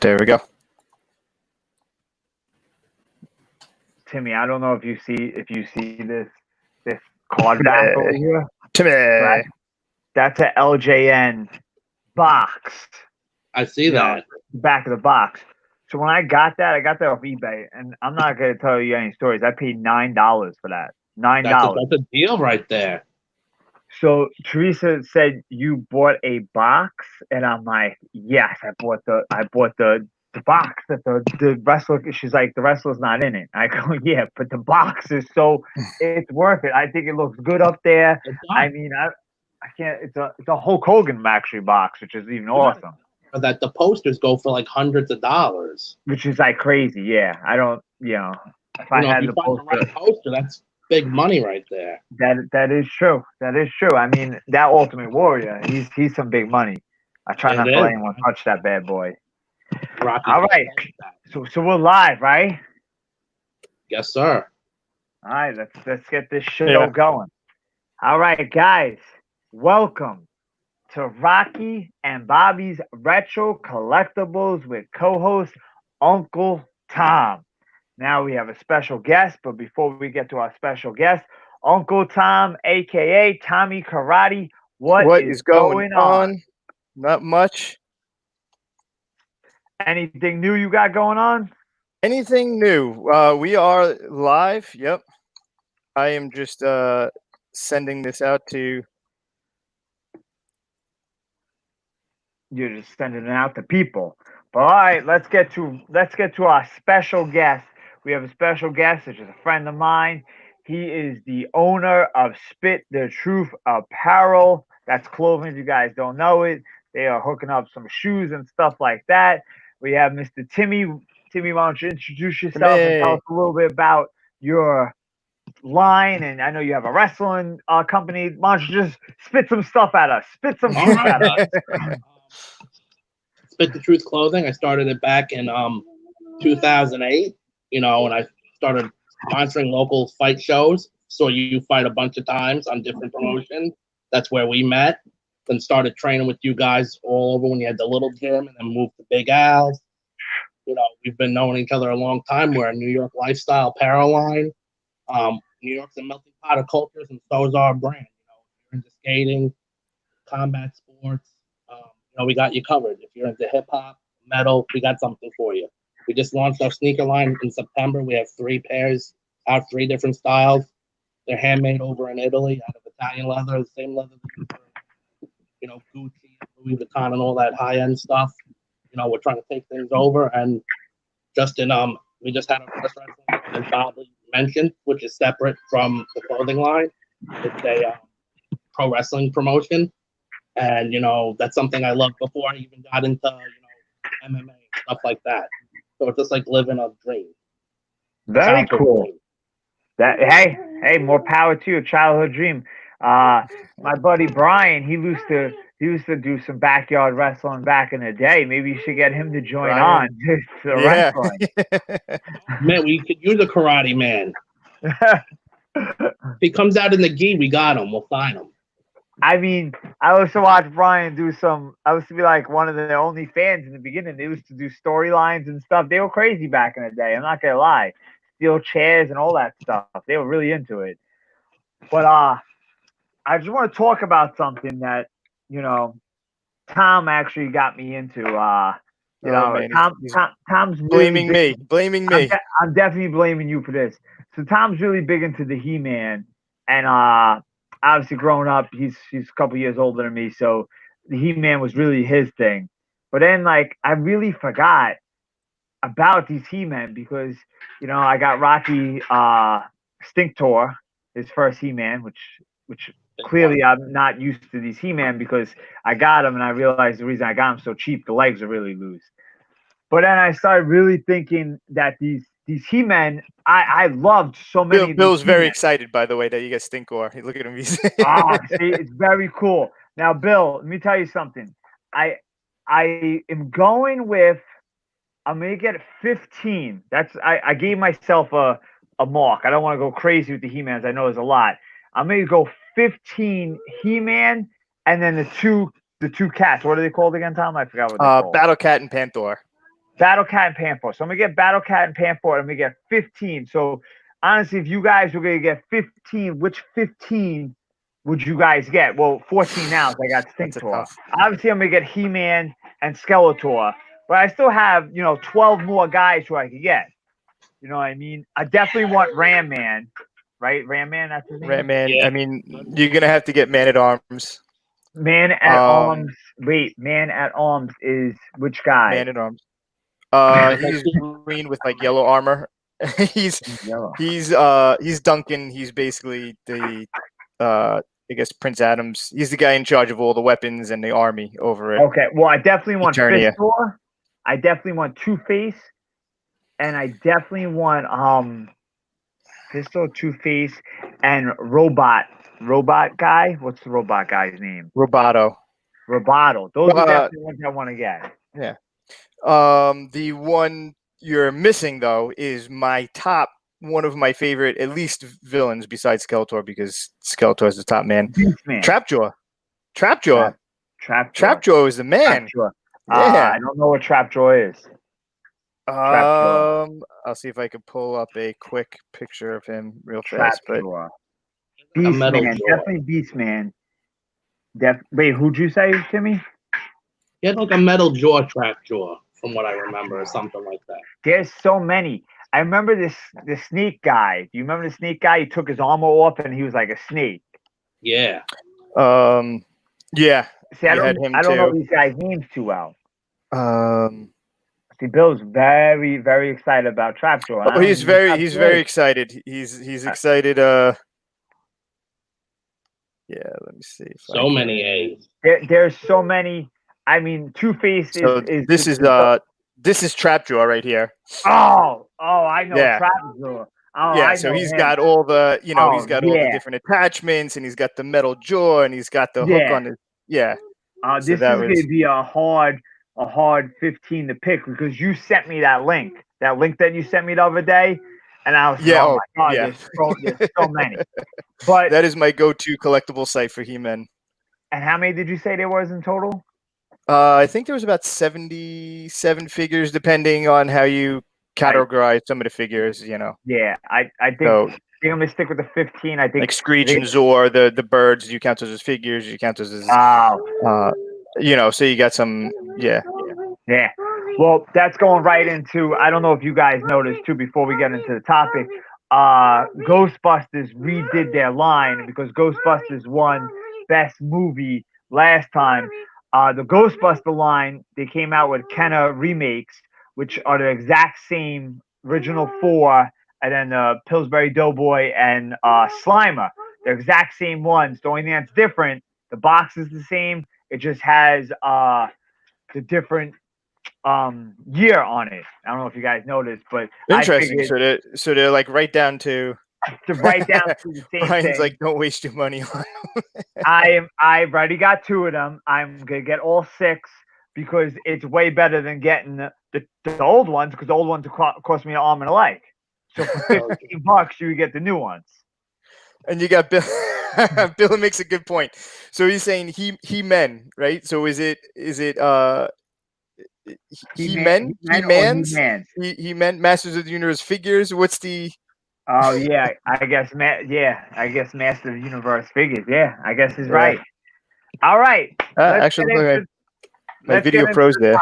There we go. Timmy, I don't know if you see this card back over here. Timmy. That's a LJN box. I see that. Back of the box. So when I got that off eBay, and I'm not gonna tell you any stories. I paid $9 for that. $9. That's a deal right there. So Teresa said you bought a box, and I'm like, yes, I bought the box that the wrestler. She's like, the wrestler's not in it. I go, yeah, but the box is it's worth it. I think it looks good up there. I mean, I can't. It's a Hulk Hogan actually box, which is even awesome. That the posters go for like hundreds of dollars, which is like crazy. Yeah, I don't. If I had the right poster, that's big money right there. That is true. That is true. I mean, that Ultimate Warrior, he's some big money. I try not to let anyone touch that bad boy. All right, so we're live, right? Yes, sir. All right, let's get this show going. All right, guys, welcome to Rocky and Bobby's Retro Collectibles with co-host Uncle Tom. Now we have a special guest, but before we get to our special guest, Uncle Tom, aka Tommy Karate, what is going on? Not much. Anything new you got going on? Anything new? We are live. Yep. I am just sending this out to. You're just sending it out to people. But all right, let's get to our special guest. We have a special guest, which is a friend of mine. He is the owner of Spit the Truth Apparel. That's clothing. If you guys don't know it, they are hooking up some shoes and stuff like that. We have Mr. Timmy. Timmy, why don't you introduce yourself and tell us a little bit about your line? And I know you have a wrestling company. Why don't you just spit some stuff at us? Spit some truth at us. Spit the Truth Clothing. I started it back in 2008. When I started sponsoring local fight shows. Saw you fight a bunch of times on different promotions. That's where we met. Then started training with you guys all over when you had the little gym, and then moved to Big Al's. We've been knowing each other a long time. We're a New York lifestyle apparel line. New York's a melting pot of cultures, and so is our brand. If you're into skating, combat sports, we got you covered. If you're into hip hop, metal, we got something for you. We just launched our sneaker line in September. We have 3 pairs out, 3 different styles. They're handmade over in Italy out of Italian leather, the same leather that Gucci, Louis Vuitton, and all that high-end stuff. We're trying to take things over, and we just had a first wrestling, as Bob mentioned, which is separate from the clothing line. It's a pro wrestling promotion, and that's something I loved before I even got into MMA and stuff like that. So it's just like living a dream. Very cool. Hey, more power to your childhood dream. My buddy Brian, he used to do some backyard wrestling back in the day. Maybe you should get him to join on to wrestling. Man, we could use a karate man. If he comes out in the gi, we got him. We'll sign him. I mean, I used to watch Brian do I used to be like one of the only fans in the beginning. They used to do storylines and stuff. They were crazy back in the day. I'm not gonna lie. Steel chairs and all that stuff. They were really into it. But I just want to talk about something that Tom actually got me into. Tom's blaming me. I'm definitely blaming you for this. So Tom's really big into the He-Man, and obviously growing up, he's a couple years older than me, so the He-Man was really his thing. But then I really forgot about these He-Men because I got Rocky Stinktor, his first He-Man, which clearly I'm not used to these He-Man because I got him and I realized the reason I got him so cheap, the legs are really loose. But then I started really thinking that these He-Men, I loved so many. Bill's very excited, by the way, that you get Stinkor. Look at him. See, it's very cool. Now, Bill, let me tell you something. I am going with. I'm gonna get 15. I gave myself a mark. I don't want to go crazy with the He-Mans. I know there's a lot. I'm gonna go 15 He-Man and then the 2 the two cats. What are they called again, Tom? I forgot what they're called. Battle Cat and Panther. Battle Cat and Panther. So I'm gonna get Battle Cat and Panther, and we get 15. So honestly, if you guys were gonna get 15, which 15 would you guys get? Well, 14 now. So I got Stinktor. Obviously, I'm gonna get He-Man and Skeletor, but I still have 12 more guys who I could get. You know what I mean? I definitely want Ram Man, right? Ram Man, that's his name. Ram Man. Yeah. I mean, you're gonna have to get Man at Arms. Man at Arms. Wait, Man at Arms is which guy? Man at Arms. He's green with like yellow armor. he's Duncan. He's basically the I guess Prince Adams. He's the guy in charge of all the weapons and the army over it. Okay. Well, I definitely want Eternia. Fistor. I definitely want Two-Face, and I definitely want Fistor, Two-Face, and Robot guy. What's the robot guy's name? Roboto. Those are definitely ones I want to get. Yeah. The one you're missing though is one of my favorite, at least villains besides Skeletor, because Skeletor is the top man. Beastman. Trapjaw. Trapjaw is the man. Trapjaw. Yeah. I don't know what Trapjaw is. I'll see if I can pull up a quick picture of him real fast. But Beastman, definitely Beastman. Wait, who'd you say, Timmy? He had like a metal jaw, Trapjaw, from what I remember, or something like that. There's so many. I remember the snake guy. Do you remember the snake guy? He took his armor off and he was like a snake. Yeah. Yeah. See, I don't know these guys' names too well. See, Bill's very, very excited about Trapjaw. Oh, he's very excited. He's excited. Yeah, let me see. So many A's. There's so many. I mean, Two-Face is this is Trapjaw right here. Oh, I know Yeah. Trapjaw. Oh, Yeah, I so know he's him. got all the, he's got all the yeah. different attachments, and he's got the metal jaw, and he's got the hook on his. Yeah. This is going to be a hard 15 to pick, because you sent me that link that you sent me the other day, and I was like, oh my God, there's so many. But that is my go-to collectible site for He-Man. And how many did you say there was in total? I think there was about 77 figures, depending on how you categorize some of the figures. Yeah, I think I'm gonna stick with the 15. I think like Screech and Zor, the birds. You count those as figures. You count those as so you got some. Yeah. Well, that's going right into. I don't know if you guys noticed too. Before we get into the topic, Ghostbusters redid their line because Ghostbusters won Best Movie last time. The Ghostbuster line, they came out with Kenner remakes, which are the exact same original 4, and then Pillsbury Doughboy and Slimer. They're exact same ones. The only thing that's different, the box is the same. It just has the different year on it. I don't know if you guys noticed, but interesting. So they're like right down to the same Brian's thing. like, don't waste your money on them. I've already got 2 of them. I'm gonna get all 6 because it's way better than getting the old ones, because the old ones cost me an arm and a leg. So for $15, you get the new ones. And you got Bill. Bill makes a good point. So he's saying He-Men, right? So is it He-Men? He-Men Masters of the Universe figures? What's the? Oh yeah, I guess Master of the Universe figures. Yeah, I guess he's right. All right. Actually, my video pros there.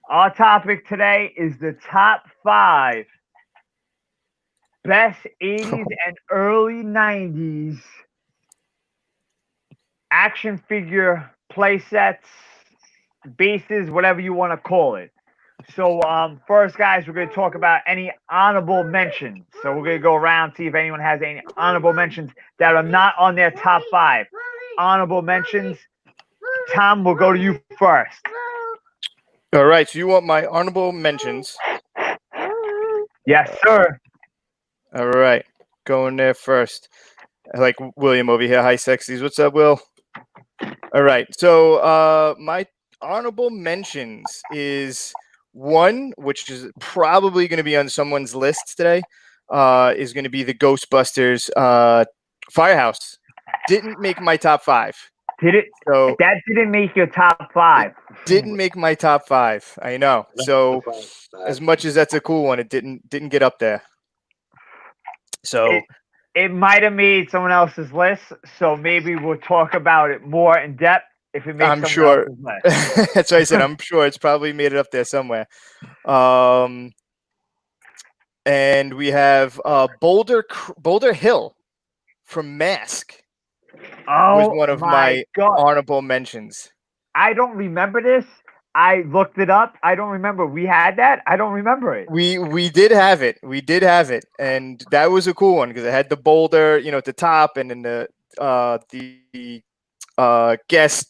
Our topic today is the top 5 best 80s and early 90s action figure play sets, bases, whatever you want to call it. So first, guys, we're going to talk about any honorable mentions. So we're going to go around, see if anyone has any honorable mentions that are not on their top 5. Honorable mentions. Tom, we'll go to you first. All right. So you want my honorable mentions? Yes, sir. All right. Going there first. I like William over here. Hi, sexies. What's up, Will? All right. So my honorable mentions is one, which is probably going to be on someone's list today, is going to be the Ghostbusters Firehouse. Didn't make my top 5. Did it? So That didn't make your top 5. didn't make my top 5. I know. So as much as that's a cool one, it didn't get up there. So it might have made someone else's list. So maybe we'll talk about it more in depth if it makes I'm someone sure. else's list. That's what I said. I'm sure it's probably made it up there somewhere. And we have Boulder Hill from Mask was Oh one of my my God. honorable mentions. I don't remember this. I looked it up. I don't remember. We had that. I don't remember it. We did have it. We did have it, and that was a cool one because it had the boulder, at the top, and then the gas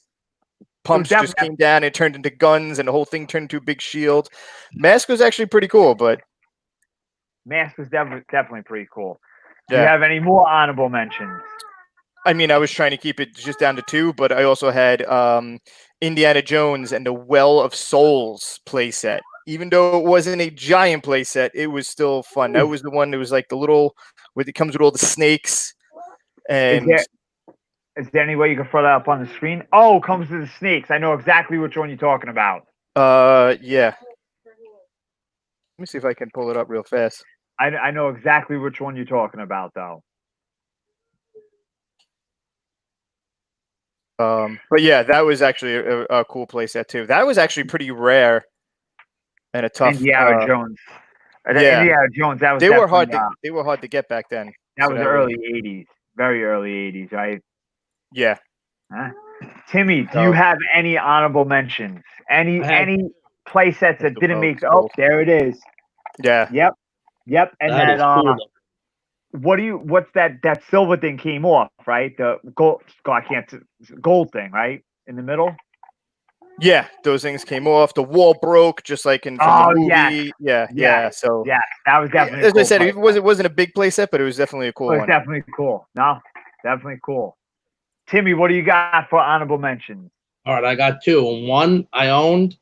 pumps just came down. It turned into guns, and the whole thing turned into a big shield. Mask was actually pretty cool, but Mask was definitely pretty cool. Do yeah. you have any more honorable mentions? I mean, I was trying to keep it just down to 2, but I also had Indiana Jones and the Well of Souls playset. Even though it wasn't a giant playset, it was still fun. That was the one that was like the little, where it comes with all the snakes. And is there any way you can throw that up on the screen? Oh, it comes with the snakes. I know exactly which one you're talking about. yeah. Let me see if I can pull it up real fast. I know exactly which one you're talking about, though. But yeah, that was actually a cool playset too. That was actually pretty rare and a tough. Indiana Jones. Yeah, Indiana Jones. That was they were hard to get back then. That was early '80s, very early '80s, right? Yeah. Huh? Timmy, do you have any honorable mentions? Any playsets that didn't make? Oh, there it is. Yeah. Yep. And that cool. What's that silver thing came off, right? The gold thing, right? In the middle? Yeah, those things came off. The wall broke, just like in the movie. Yeah. So yeah, that was definitely. As I said, it wasn't a big playset, but it was definitely a cool one. It was definitely cool. No, definitely cool. Timmy, what do you got for honorable mentions? All right, I got 2. One I owned,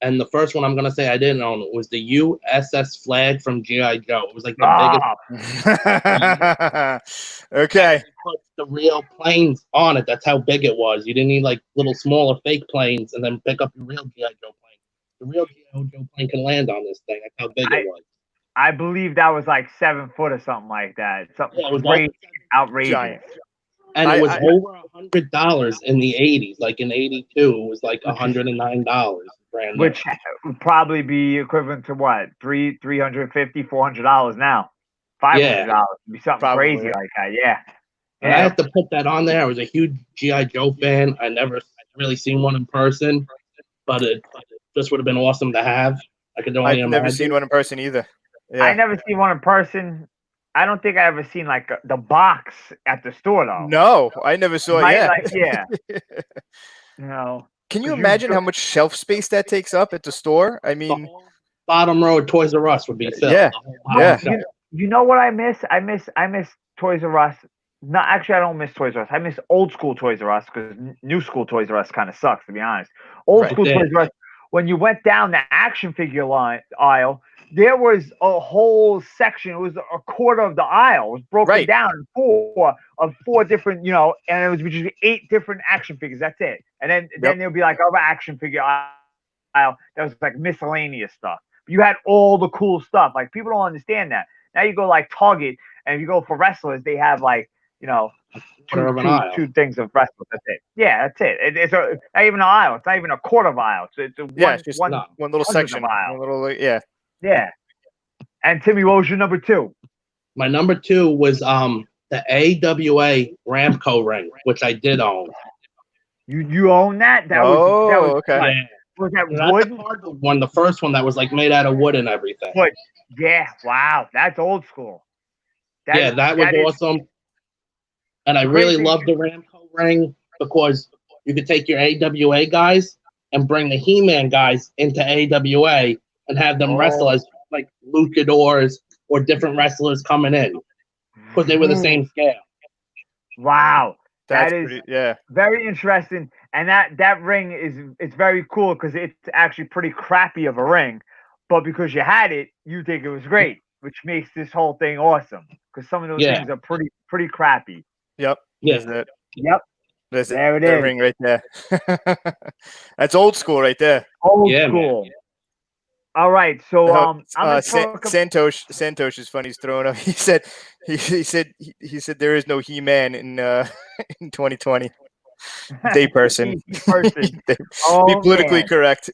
and the first one I'm gonna say I didn't own was the USS flag from G.I. Joe. It was like the biggest. Okay. Put the real planes on it. That's how big it was. You didn't need like little smaller fake planes and then pick up your real G.I. Joe plane. The real G.I. Joe plane can land on this thing. That's how big it was. I believe that was like 7 foot or something like that. Something it was crazy, outrageous. Giant. And it was over $100 in the 80s. Like in 82, it was like $109. Which would probably be equivalent to what? $350, $400 now. $500 would be something crazy like that. Yeah. And I have to put that on there. I was a huge G.I. Joe fan. I never really seen one in person, but it just would have been awesome to have. I could only I've never seen one in person either. Yeah. I never seen one in person. I don't think I ever seen like the box at the store though. No, I never saw it. Yeah. No. Can you imagine how much shelf space that takes up at the store? I mean, the bottom row of Toys R Us would be filled. Yeah. You know what I miss? I miss Toys R Us. No, actually, I don't miss Toys R Us. I miss old school Toys R Us because new school Toys R Us kind of sucks, to be honest. Old school Toys R Us, when you went down the action figure aisle, there was a whole section. It was a quarter of the aisle. It was broken down in four different, and it was between 8 different action figures. That's it. And then there'll be like other action figure aisle that was like miscellaneous stuff. You had all the cool stuff. Like people don't understand that. Now you go like Target, and if you go for wrestlers, they have like two things of wrestlers. That's it. Yeah, that's it. It's not even an aisle. It's not even a quarter of aisle. It's one little section. One little Yeah. And Timmy, what was your number 2? My number 2 was the AWA Ramco ring, which I did own. You own that? That was okay. Yeah. Was that wood? The first one that was like made out of wood and everything. Wood. Yeah. Wow. That's old school. That was awesome. And I really love the Ramco ring because you could take your AWA guys and bring the He-Man guys into AWA and have them wrestle as like luchadors or different wrestlers coming in because they were the same scale. Wow. That's pretty, very interesting. And that ring it's very cool because it's actually pretty crappy of a ring. But because you had it, you think it was great, which makes this whole thing awesome. Because some of those things are pretty crappy. Yep. Yeah. Yep. There's There it that is. ring right there. That's old school right there. Old Yeah, man. school. All right, so I'm gonna talk. Santosh is funny. He's throwing up. He said there is no He-Man in in 2020. Day person. Person. Be Oh politically man. correct.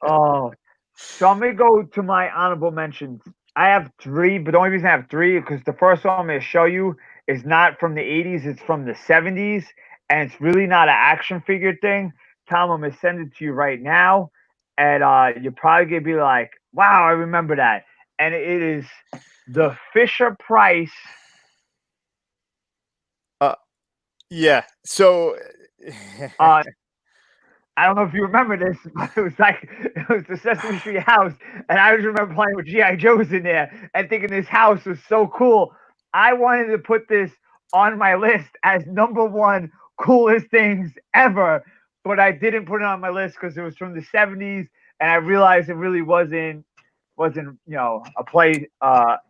Oh, so I'm gonna go to my honorable mentions. I have three, but the only reason I have three is because the first one I'm gonna show you is not from the 80's, it's from the 70's, and it's really not an action figure thing. Tom, I'm gonna send it to you right now, and you're probably gonna be like, "Wow, I remember that." And it is the Fisher Price. Yeah. So. I don't know if you remember this, but it was the Sesame Street house, and I just remember playing with GI Joes in there and thinking this house was so cool. I wanted to put this on my list as number one coolest things ever, but I didn't put it on my list because it was from the 70's, and I realized it really wasn't a play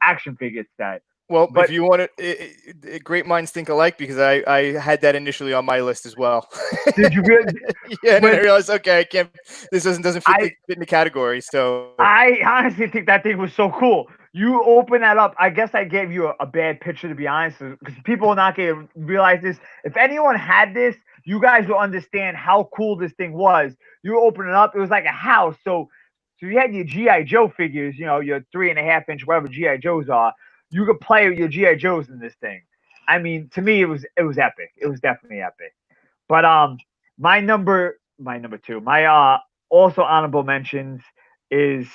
action figure set. Well, But if you want it, great minds think alike, because I had that initially on my list as well. did you really? Yeah, and then I realized, okay, I can't. This doesn't fit in the category. So I honestly think that thing was so cool. You open that up. I guess I gave you a bad picture, to be honest, because people are not going to realize this. If anyone had this, you guys will understand how cool this thing was. You open it up, it was like a house. So you had your GI Joe figures, your 3.5-inch whatever GI Joes are. You could play with your GI Joes in this thing. I mean, to me, it was epic. It was definitely epic. But my number two, my also honorable mentions is,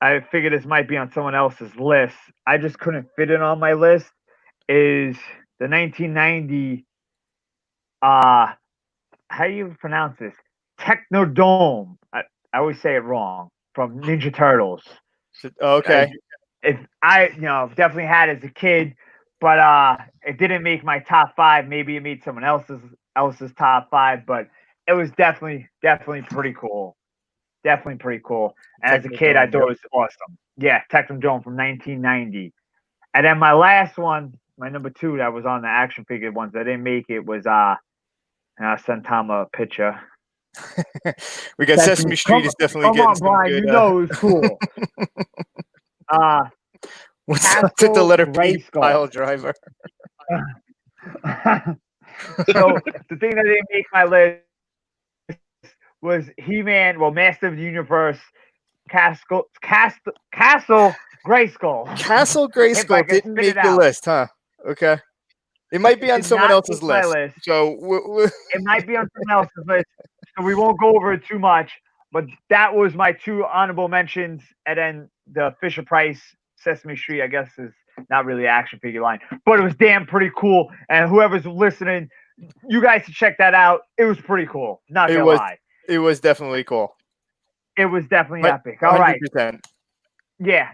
I figured this might be on someone else's list. I just couldn't fit it on my list. Is the 1990 how do you pronounce this? Technodome. I always say it wrong, from Ninja Turtles. okay. If I definitely had it as a kid, but it didn't make my top five. Maybe it made someone else's top five, but it was definitely pretty cool. Definitely pretty cool. And as a kid, I thought it was awesome. Yeah, Technodome from 1990. And then my last one, my number two that was on the action figure ones that didn't make it was and I'll send Tom a picture. We got Sesame Street is definitely getting some Brian, good. you know it was cool. What's up to the letter P? Grayskull. Pile driver. So the thing that didn't make my list was He-Man, Master of the Universe, Castle Grayskull. Castle Grayskull didn't make your list, huh? Okay. It might be on someone else's list. So it might be on someone else's list. So we won't go over it too much. But that was my two honorable mentions. And then the Fisher Price Sesame Street, I guess, is not really an action figure line. But it was damn pretty cool. And whoever's listening, you guys should check that out. It was pretty cool. Not gonna lie. It was definitely cool. It was definitely epic. All 100%. Right.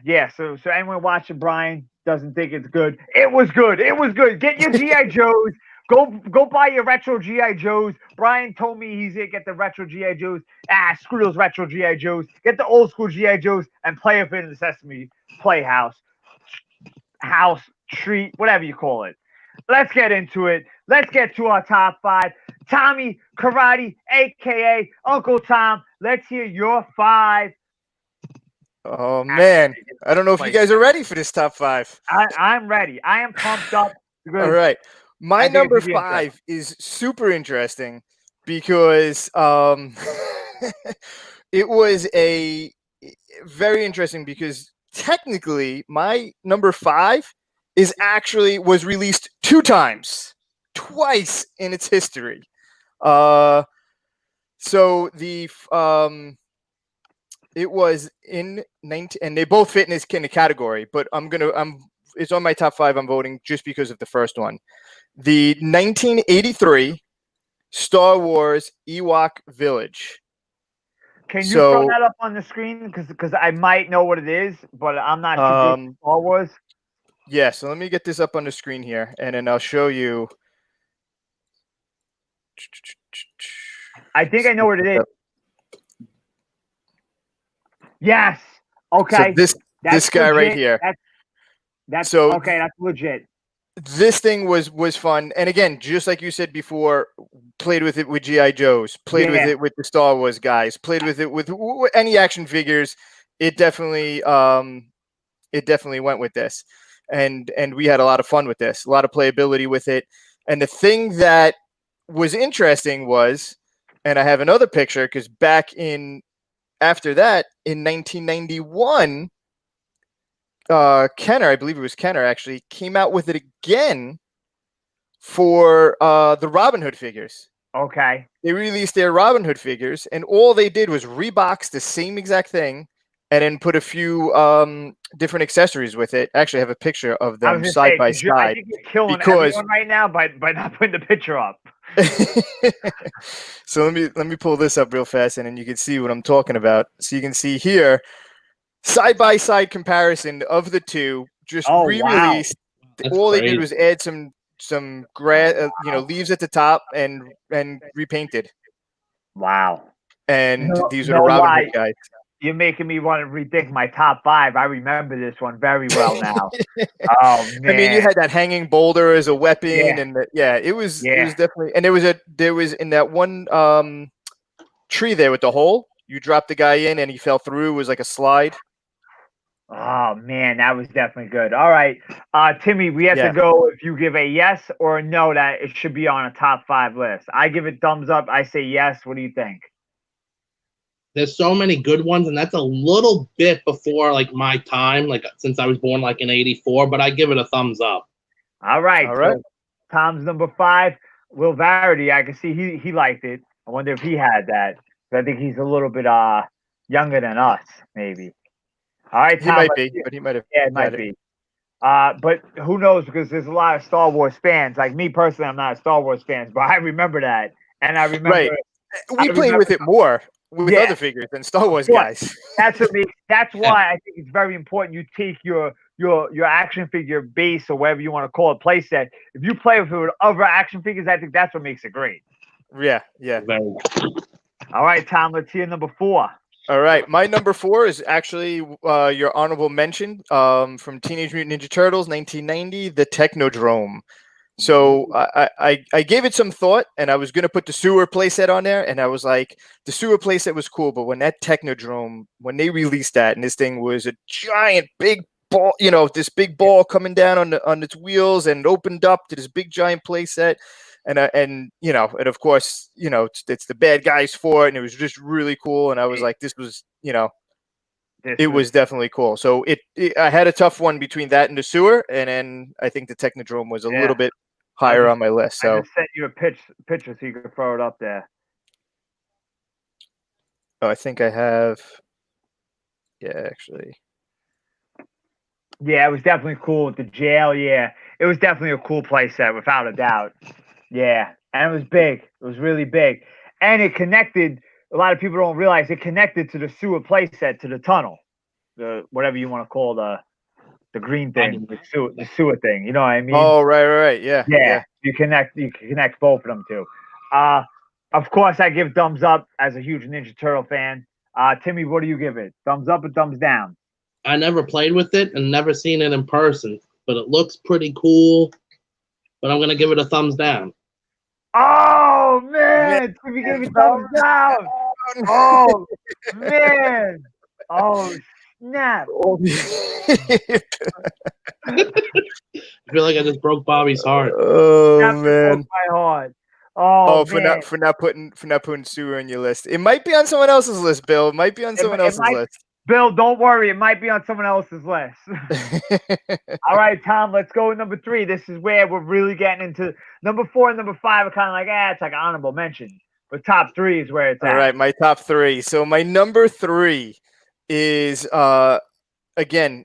Yeah. So anyone watching Brian doesn't think it's good. It was good. It was good. Get your GI Joes. Go buy your retro GI Joes. Brian told me he's gonna get the retro GI Joes. Screw those retro GI Joes. Get the old school GI Joes and play up in the Sesame Playhouse, house, treat, whatever you call it. Let's get into it. Let's get to our top five. Tommy Karate, aka Uncle Tom. Let's hear your five. Oh man, I don't know if you guys are ready for this top five. I'm ready. I am pumped up. All right, my number five is super interesting because it was a very interesting because technically my number five was released twice in its history. So the it was in 19, and they both fit in this kind of category, but it's on my top five. I'm voting just because of the first one. The 1983 Star Wars Ewok Village. Can you throw that up on the screen? Because I might know what it is, but I'm not sure what Star Wars. Yeah, so let me get this up on the screen here, and then I'll show you. I think I know what it is. Yes. Okay. So this guy right here. That's okay. That's legit. this thing was fun. And again, just like you said before, played with it with GI Joes, played with it with the Star Wars guys, played with it with any action figures. It definitely went with this, and we had a lot of fun with this, a lot of playability with it. And the thing that was interesting was, and I have another picture, because back in after that in 1991, Kenner, I believe it was Kenner, actually came out with it again for the Robin Hood figures. Okay. They released their Robin Hood figures, and all they did was rebox the same exact thing and then put a few different accessories with it. I actually have a picture of them side by side. I think you're killing everyone right now by not putting the picture up. So let me pull this up real fast, and then you can see what I'm talking about. So you can see here, side by side comparison of the two, just re-released. Wow. All they did was add some grass, leaves at the top, and repainted. Wow. And these are the Robin Hood guys. You're making me want to rethink my top 5. I remember this one very well now. Oh man! I mean, you had that hanging boulder as a weapon, and it was definitely. And there was in that one tree there with the hole. You dropped the guy in, and he fell through. It was like a slide. Oh man, that was definitely good. All right, Timmy, we have to go. If you give a yes or a no, that it should be on a top 5 list. I give it thumbs up. I say yes. What do you think? There's so many good ones, and that's a little bit before like my time, like since I was born like in '84. But I give it a thumbs up. All right. So Tom's number 5. Will Varity, I can see he liked it. I wonder if he had that. I think he's a little bit younger than us, maybe. All right, Tom, he might be, but he might have. Yeah, it might be. But who knows? Because there's a lot of Star Wars fans. Like me personally, I'm not a Star Wars fan, but I remember that, and I remember we played with it more with other figures than Star Wars guys. That's why I think it's very important. You take your action figure base or whatever you want to call it, play set. If you play with it with other action figures, I think that's what makes it great. Yeah. All right, Tom. Let's hear number 4. All right, my number 4 is actually your honorable mention from Teenage Mutant Ninja Turtles, 1990, the Technodrome. So I gave it some thought, and I was going to put the sewer playset on there, and I was like, the sewer playset was cool, but when that Technodrome, when they released that, and this thing was a giant big ball, this big ball coming down on its wheels, and it opened up to this big giant playset. And of course, it's the bad guys for it, and it was just really cool. And I was like, this was definitely cool. So I had a tough one between that and the sewer, and then I think the Technodrome was a little bit higher on my list. So I just sent you a picture so you can throw it up there. Oh, I think I have. Yeah, actually. Yeah, it was definitely cool with the jail. Yeah, it was definitely a cool play set, without a doubt. Yeah, and it was big. It was really big. And it connected, a lot of people don't realize, it connected to the sewer play set, to the tunnel. The whatever you want to call the green thing, the sewer thing. You know what I mean? Oh, right. Yeah. You can connect both of them too. Of course, I give thumbs up as a huge Ninja Turtle fan. Timmy, what do you give it? Thumbs up or thumbs down? I never played with it and never seen it in person, but it looks pretty cool. But I'm gonna give it a thumbs down. Oh man, Timmy gave me thumbs down. Oh man. Oh snap. I feel like I just broke Bobby's heart. Oh Snap man, broke my heart. Oh, for not putting sewer on your list. It might be on someone else's list, Bill. It might be on someone else's list. Bill, don't worry. It might be on someone else's list. All right, Tom, let's go with number 3. This is where we're really getting into number 4 and number 5 are kind of like, it's like an honorable mention. But top 3 is where it's at. All right, my top 3. So my number 3 is, again,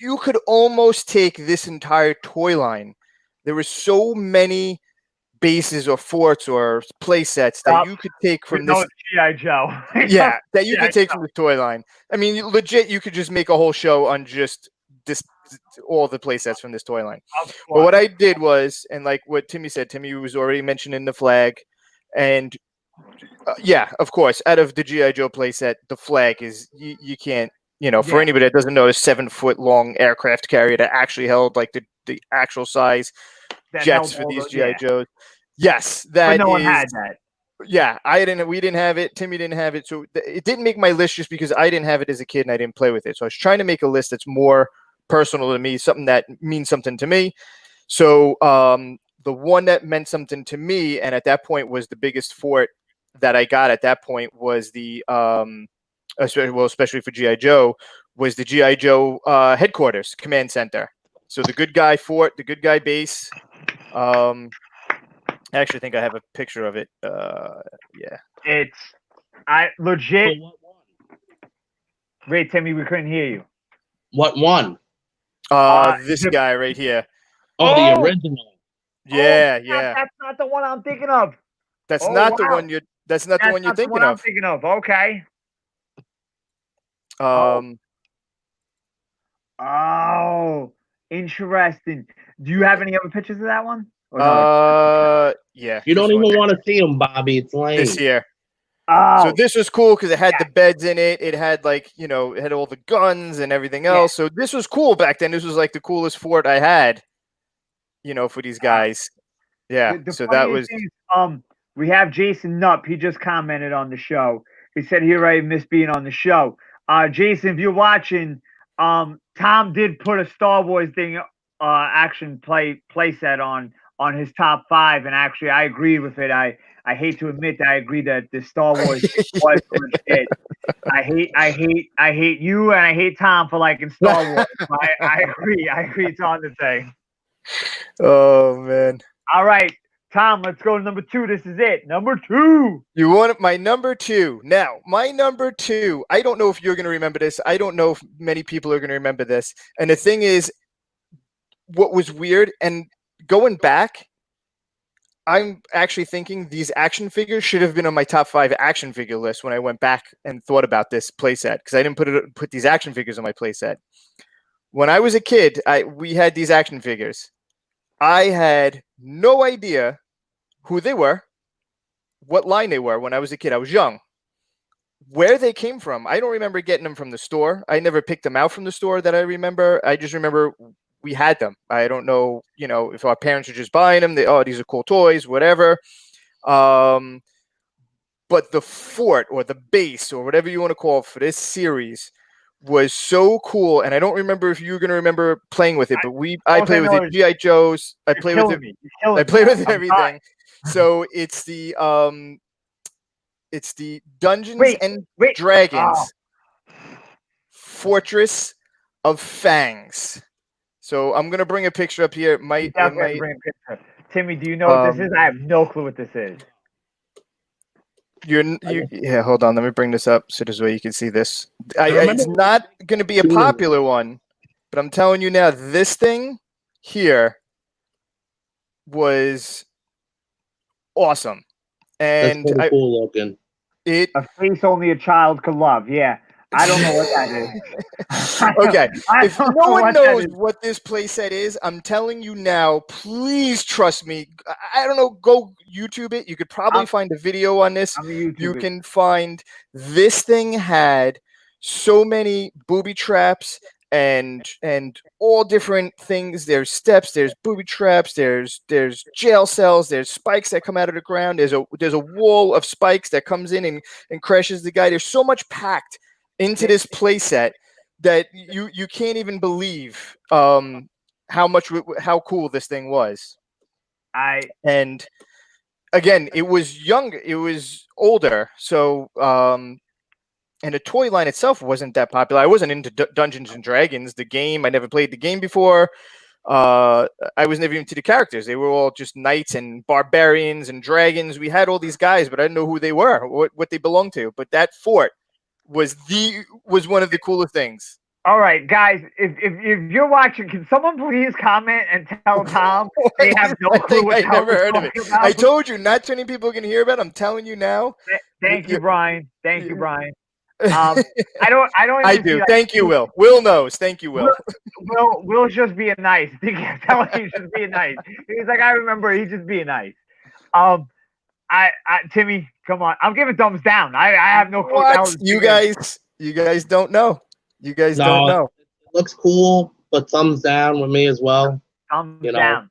you could almost take this entire toy line. There were so many bases or forts or play sets that you could take from this G.I. Joe. Yeah, that you could take from the toy line. I mean, legit, you could just make a whole show on just this, all the play sets from this toy line. But what I did was, and like what Timmy said, Timmy was already mentioning the flag, and of course, out of the G.I. Joe play set, the flag is you can't, for anybody that doesn't know, a 7-foot long aircraft carrier that actually held like the actual size That jets held for all these those- GI yeah. Joes. Yes, But that no one is. had that. Yeah, we didn't have it. Timmy didn't have it, so it didn't make my list just because I didn't have it as a kid and I didn't play with it. So I was trying to make a list that's more personal to me, something that means something to me. So the one that meant something to me, and at that point was the biggest fort that I got at that point, was the especially for GI Joe, was the GI Joe headquarters command center. So the good guy fort, the good guy base. I actually think I have a picture of it. Yeah. I legit. So what one? Wait, Timmy, we couldn't hear you. What one? This guy right here. Oh, the Oh! original. Yeah, Oh, yeah. That's not the one I'm thinking of. That's Oh, not the wow. one you're. That's not the one you're thinking I'm of. thinking of. Okay. Um. Oh, interesting. Do you have any other pictures of that one? Or no? Yeah. You don't this one. even want to see them, Bobby. It's lame. This here. Oh, So this was cool because it had the beds in it. It had it had all the guns and everything else. So this was cool back then. This was like the coolest fort I had. For these guys. Yeah. the So that was. funniest thing is, we have Jason Nupp. He just commented on the show. He said he already missed being on the show. Jason, if you're watching, Tom did put a Star Wars thing, action play set on his top 5, and actually I agree with it. I hate to admit that I agree that the Star Wars thing was legit. I hate you and I hate Tom for liking Star Wars. I agree. I agree it's on the thing. Oh man. All right, Tom, let's go to number 2. This is it. Number 2. You want my number 2. Now, my number 2, I don't know if you're going to remember this. I don't know if many people are going to remember this. And the thing is, what was weird, and going back, I'm actually thinking these action figures should have been on my top 5 action figure list when I went back and thought about this playset, because I didn't put these action figures on my playset. When I was a kid, we had these action figures. I had no idea who they were, what line they were when I was a kid. I was young. Where they came from, I don't remember getting them from the store. I never picked them out from the store that I remember. I just remember we had them. I don't know, if our parents were just buying them. These are cool toys, whatever. But the fort or the base or whatever you want to call it for this series was so cool. And I don't remember if you're going to remember playing with it, but I play with it. GI Joes. I play with it. I play with everything. So it's the Dungeons and Dragons Fortress of Fangs. So I'm gonna bring a picture up here. Bring a picture. Timmy, do you know what this is? I have no clue what this is. Yeah, hold on. Let me bring this up so this way you can see this. It's not going to be a popular one, but I'm telling you now, this thing here was awesome. And that's pretty cool looking. A face only a child could love. Yeah. I don't know what that is. Okay. If no one knows what this playset is, I'm telling you now, please trust me. I don't know. Go YouTube it. You could probably find a video on this. You can find this thing had so many booby traps and all different things. There's steps, there's booby traps, there's jail cells, there's spikes that come out of the ground. There's a wall of spikes that comes in and crashes the guy. There's so much packed into this playset that you can't even believe how cool this thing was. And again, it was younger, it was older, so and the toy line itself wasn't that popular. I wasn't into Dungeons and Dragons, the game. I never played the game before. I was never into the characters. They were all just knights and barbarians and dragons. We had all these guys, but I didn't know who they were, what they belonged to. But that fort was one of the coolest things. All right, guys, if you're watching, can someone please comment and tell Tom they have no clue what I never heard of it. About? I told you, not too many people can hear about it. I'm telling you now. Thank you, Brian. Thank you, Brian. I don't. I do. Thank you, Will. Will knows. Thank you, Will. Will's just being nice. I think he's telling you he's just being nice. He's like, I remember. He's just being nice. Timmy, come on. I'm giving thumbs down. I have no clue. What? You guys don't know. You guys don't know. It looks cool, but thumbs down with me as well. I'm You know? down.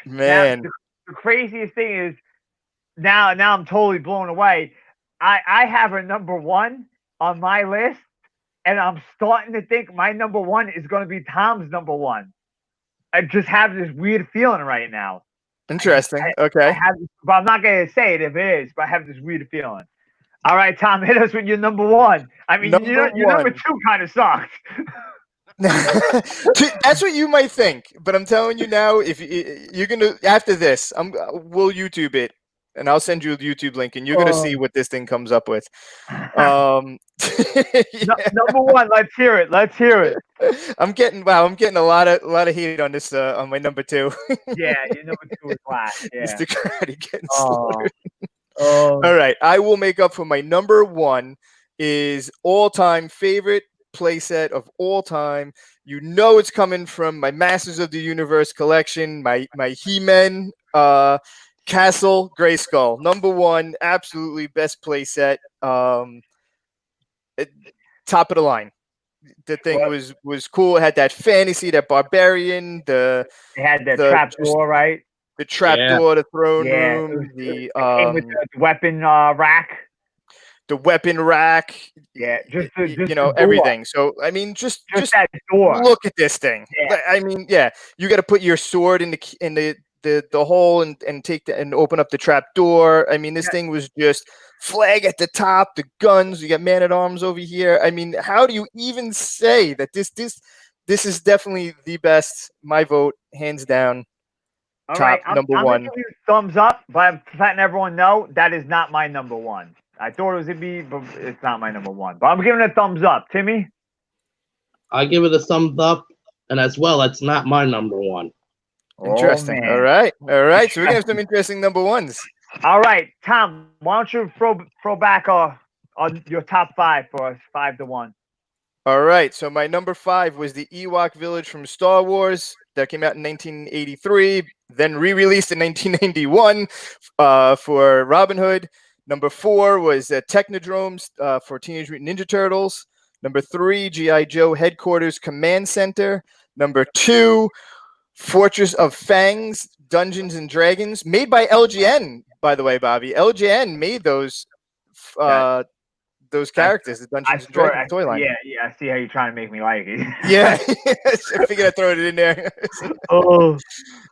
Man. Now, the craziest thing is now I'm totally blown away. I have a number one on my list, and I'm starting to think my number one is going to be Tom's number one. I just have this weird feeling right now. Interesting. I Okay. have, but I'm not going to say it if it is. But I have this weird feeling. All right, Tom, hit us with your number one. I mean, your number one. two kind of sucks. That's what you might think, but I'm telling you now, if you're gonna after this, we'll YouTube it, and I'll send you a YouTube link, and you're gonna see what this thing comes up with. Yeah. Number one, let's hear it. Let's hear it. I'm getting a lot of heat on this on my number two. Yeah, your number two is whack. Yeah. Mr. Karate getting slaughtered. Oh. All right, I will make up for my number one is all-time favorite playset of all time. You know it's coming from my Masters of the Universe collection, my He-Man Castle Grayskull. Number one, absolutely best playset. Top of the line. The thing was cool. It had that fantasy, that barbarian, it had the trap door, right? The trap door, the throne room, it came with the weapon rack. The weapon rack, just everything. So I mean, just that door. Look at this thing. Yeah. I mean, you got to put your sword in the hole and take and open up the trap door. I mean, this thing was just flag at the top, the guns. You got man at arms over here. I mean, how do you even say that this is definitely the best? My vote, hands down. All top right, number I'm one. Gonna give you thumbs up, but I'm letting everyone know that is not my number one. I thought it was gonna be, but it's not my number one. But I'm giving it a thumbs up. Timmy? I give it a thumbs up, and as well, it's not my number one. Interesting. All right. So we're gonna have some interesting number ones. All right, Tom. Why don't you throw back on your top five for us, 5-1. All right. So my number 5 was the Ewok Village from Star Wars that came out in 1983, then re-released in 1991 for Robin Hood. Number 4 was Technodromes for Teenage Mutant Ninja Turtles. Number 3, G.I. Joe Headquarters Command Center. Number 2, Fortress of Fangs, Dungeons and Dragons, made by LGN, by the way, Bobby. LGN made those characters, the Dungeons and Dragons toy line. Yeah, I see how you're trying to make me like it. Yeah, I figured I'd throw it in there.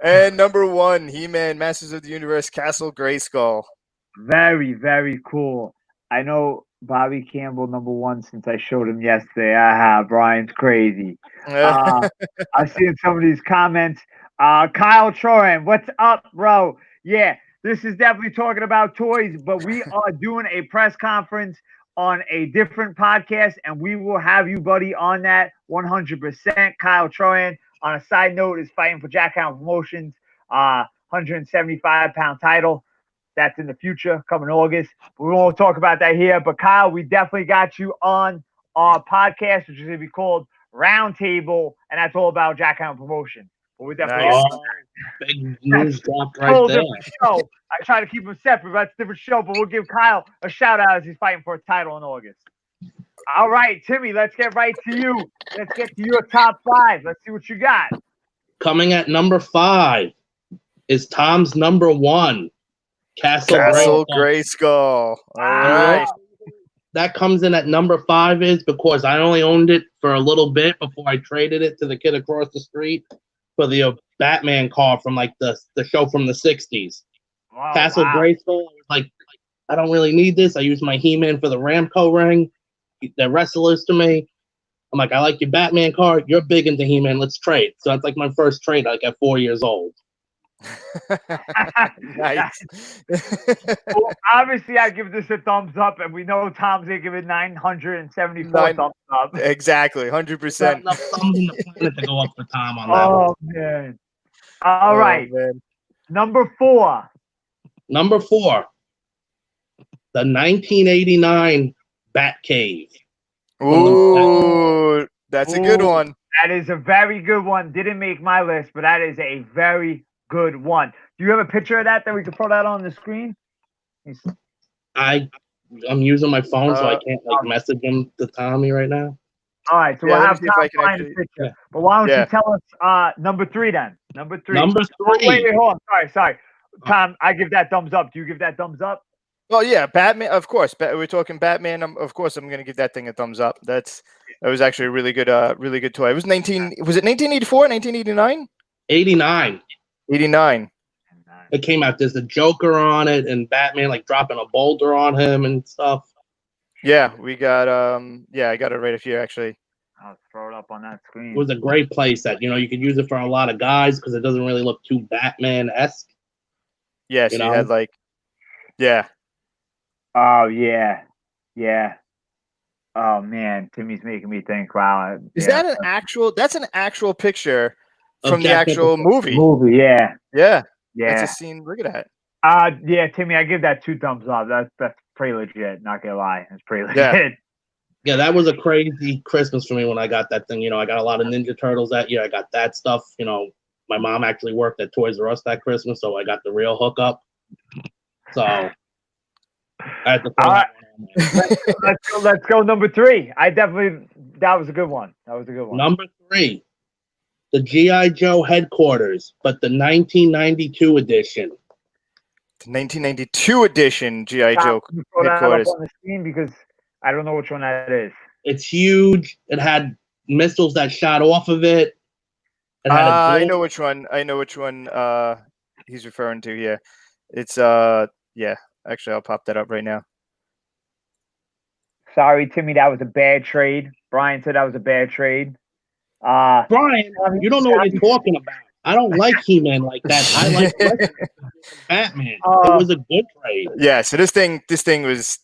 And number 1, He-Man, Masters of the Universe, Castle Grayskull. Very, very cool. I know Bobby Campbell number 1 since I showed him yesterday. Brian's crazy. I see in some of these comments. Kyle Troyan, what's up, bro? Yeah, this is definitely talking about toys, but we are doing a press conference on a different podcast, and we will have you, buddy, on that 100%. Kyle Troyan, on a side note, is fighting for Jackhound Promotions, 175-pound title. That's in the future, coming August. We won't talk about that here. But Kyle, we definitely got you on our podcast, which is going to be called Roundtable, and that's all about Jackhound Promotion. But we're definitely big news dropped right there. Show. I try to keep them separate, but it's a different show. But we'll give Kyle a shout out as he's fighting for a title in August. All right, Timmy, let's get right to you. Let's get to your top 5. Let's see what you got. Coming at number 5 is Tom's number 1. Castle Grayskull. All right. That comes in at number 5 is because I only owned it for a little bit before I traded it to the kid across the street for the Batman car from like the show from the 60s. Oh, Castle Grayskull. Like, I don't really need this. I use my He-Man for the Ramco ring. They're wrestlers to me. I'm like, I like your Batman car. You're big into He-Man. Let's trade. So that's like my first trade, like at 4 years old. Nice. Well, obviously, I give this a thumbs up, and we know Tom's gonna give it 974 thumbs up. Exactly, 100%. Enough thumbs in the planet to go up for Tom on that. Oh man! All right, man. Number 4. Number 4, the 1989 Batcave. Ooh, that's a good one. That is a very good one. Didn't make my list, but that is a very good one. Do you have a picture of that we can throw that on the screen? I'm using my phone, so I can't message him to Tommy right now. All right, so Yeah, we'll let me have see if Tom I can find a actually. picture. Yeah. But why don't Yeah. you tell us number 3 then? Number 3. Number Oh, wait, 3. hold on. Sorry. Tom, I give that thumbs up. Do you give that thumbs up? Well, yeah, Batman. Of course, we're talking Batman. Of course, I'm gonna give that thing a thumbs up. That was actually a really good toy. It was 19. Was it 1984? 1989? 89. 89. It came out. There's a Joker on it, and Batman like dropping a boulder on him and stuff. Yeah, we got. Yeah, I got it right here actually. I'll throw it up on that screen. It was a great playset. You know, you could use it for a lot of guys because it doesn't really look too Batman-esque. Yeah, so you had like. Yeah. Oh yeah. Oh man, Timmy's making me think. Wow. Is that an actual? That's an actual picture Of from the Jack actual Nicholson. movie. Yeah. Yeah. Yeah. That's a scene. Look at that. Yeah, Timmy, I give that 2 thumbs up. That's pretty legit. Not gonna lie, it's pretty legit. Yeah. Yeah, that was a crazy Christmas for me when I got that thing. You know, I got a lot of Ninja Turtles that year. I got that stuff. You know, my mom actually worked at Toys R Us that Christmas, so I got the real hookup. So I had to throw that one on. Let's go number 3. That was a good one. Number 3, the G.I. Joe headquarters, but the 1992 edition. The 1992 edition GI Joe Can you throw that up headquarters. on the screen because I don't know which one that is. It's huge. It had missiles that shot off of it. It had I a know globe. which one. I know which one. He's referring to. Yeah, it's yeah. Actually, I'll pop that up right now. Sorry, Timmy, that was a bad trade. Brian said that was a bad trade. Brian, you don't know what you're talking about. I don't like He-Man like that. I like Batman. It was a good trade. Yeah. So this thing was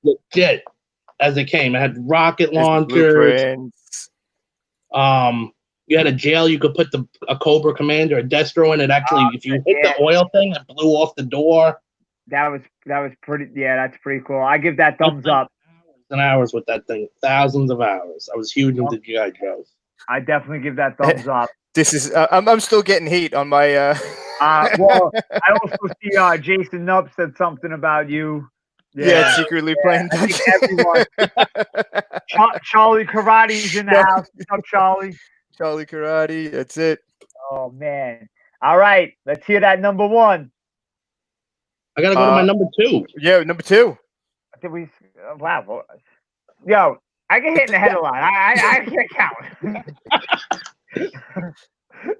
Legit as it came. It had rocket Here's the launchers. blueprints. You had a jail. You could put a Cobra Commander, a Destro in it. Actually, if you hit the oil thing, it blew off the door. That was pretty. Yeah, that's pretty cool. I give that thumbs up. Hours and hours with that thing. Thousands of hours. I was huge into G.I. Joes. I definitely give that thumbs up. This is. I'm still getting heat on my. Well, I also see Jason Nupp said something about you. Yeah, secretly playing Dungeons. Everyone. Charlie Karate's in the house. What's up, Charlie? Charlie Karate. That's it. Oh man! All right, let's hear that number 1. I gotta go to my number 2. Yeah, number 2. Did we? Wow. Yo, I get hit in the head a lot. I can't count.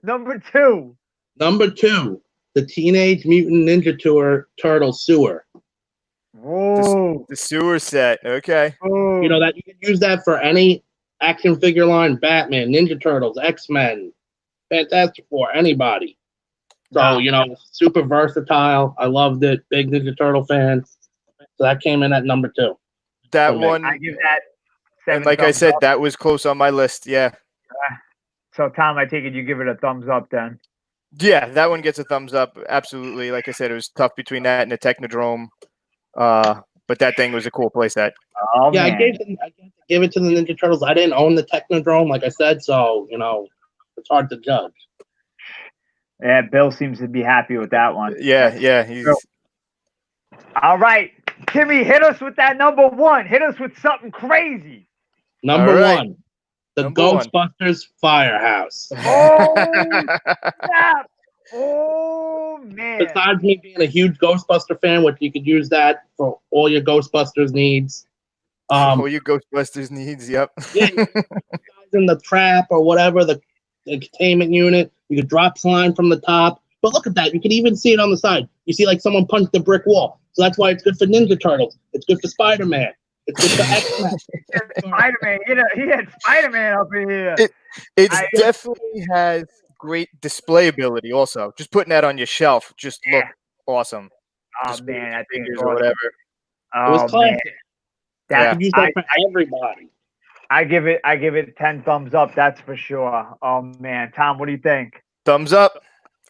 Number 2. Number 2, the Teenage Mutant Ninja Turtle sewer. Whoa. The sewer set. Okay. Whoa. You know that you can use that for any action figure line: Batman, Ninja Turtles, X-Men, Fantastic Four, anybody. So you know, super versatile. I loved it. Big Ninja Turtle fan. So that came in at number 2. That Okay. one. I give that 7 And like I thumbs said, up. that was close on my list. Yeah. So Tom, I take it you give it a thumbs up then. Yeah, that one gets a thumbs up. Absolutely. Like I said, it was tough between that and the Technodrome. But that thing was a cool playset. Oh Yeah, man. I gave it to the Ninja Turtles. I didn't own the Technodrome, like I said, so you know, it's hard to judge. Yeah, Bill seems to be happy with that one. Yeah. He's All right, Timmy, hit us with that number 1. Hit us with something crazy. Number All right. 1, the Number 1. Ghostbusters Firehouse. Oh, snap. Oh man. Besides me being a huge Ghostbuster fan, which you could use that for all your Ghostbusters needs. all you Ghostbusters needs. Yep. Yeah, you could put guys in the trap or whatever, the containment unit. You could drop slime from the top. But look at that. You can even see it on the side. You see like someone punched a brick wall. So that's why it's good for Ninja Turtles. It's good for Spider-Man. It's good for X-Men. Spider-Man. He had Spider-Man up in here. It definitely has great display ability also. Just putting that on your shelf just look awesome. Oh Just man, I think figures it's or awesome. whatever. It was Oh classic. man. Yeah. You could use that for everybody. I give it 10 thumbs up, that's for sure. Oh man. Tom, what do you think? Thumbs up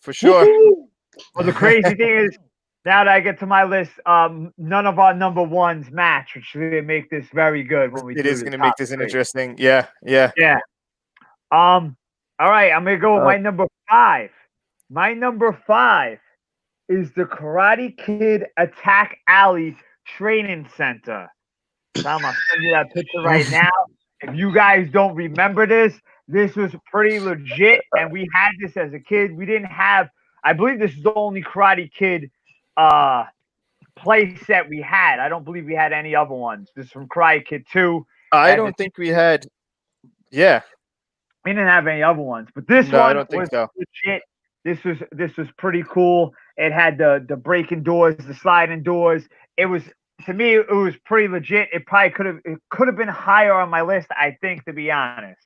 for sure. Woo-hoo! Well, the crazy thing is, now that I get to my list, none of our number 1s match, which will make this very good when we It do is the going to top make this an 3. interesting. Yeah. Yeah. All right, I'm gonna go with my number 5. My number 5 is the Karate Kid Attack Alley Training Center. Tom, I'll send you that picture right now. If you guys don't remember this, this was pretty legit, and we had this as a kid. We didn't have. I believe this is the only Karate Kid play set we had. I don't believe we had any other ones. This is from Karate Kid 2. I don't think we had. Yeah. We didn't have any other ones, but this No, I one don't think was so. legit. This was pretty cool. It had the breaking doors, the sliding doors. It was, to me, it was pretty legit. It probably could have been higher on my list, I think, to be honest.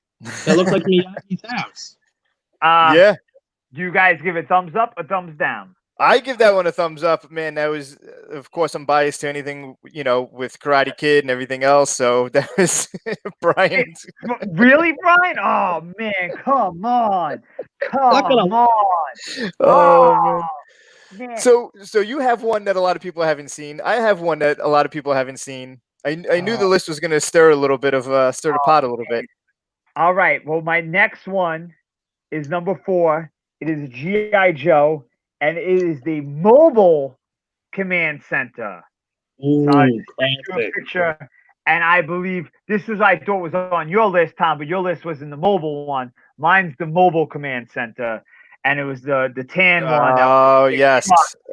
That looks like Miyagi's house. Yeah. Do you guys give it thumbs up or thumbs down? I give that one a thumbs up, man. That was, of course, I'm biased to anything, with Karate Kid and everything else. So that was Brian's. Really, Brian? Oh man, come on, come on. Oh man. So you have one that a lot of people haven't seen. I have one that a lot of people haven't seen. I knew the list was going to stir a little bit of stir the pot a little bit. All right. Well, my next one is number 4. It is G.I. Joe, and it is the mobile command center. Ooh, So I drew a picture, and I believe this was, I thought was on your list, Tom, but your list was in the mobile one. Mine's the mobile command center, and it was the tan one. Oh yes.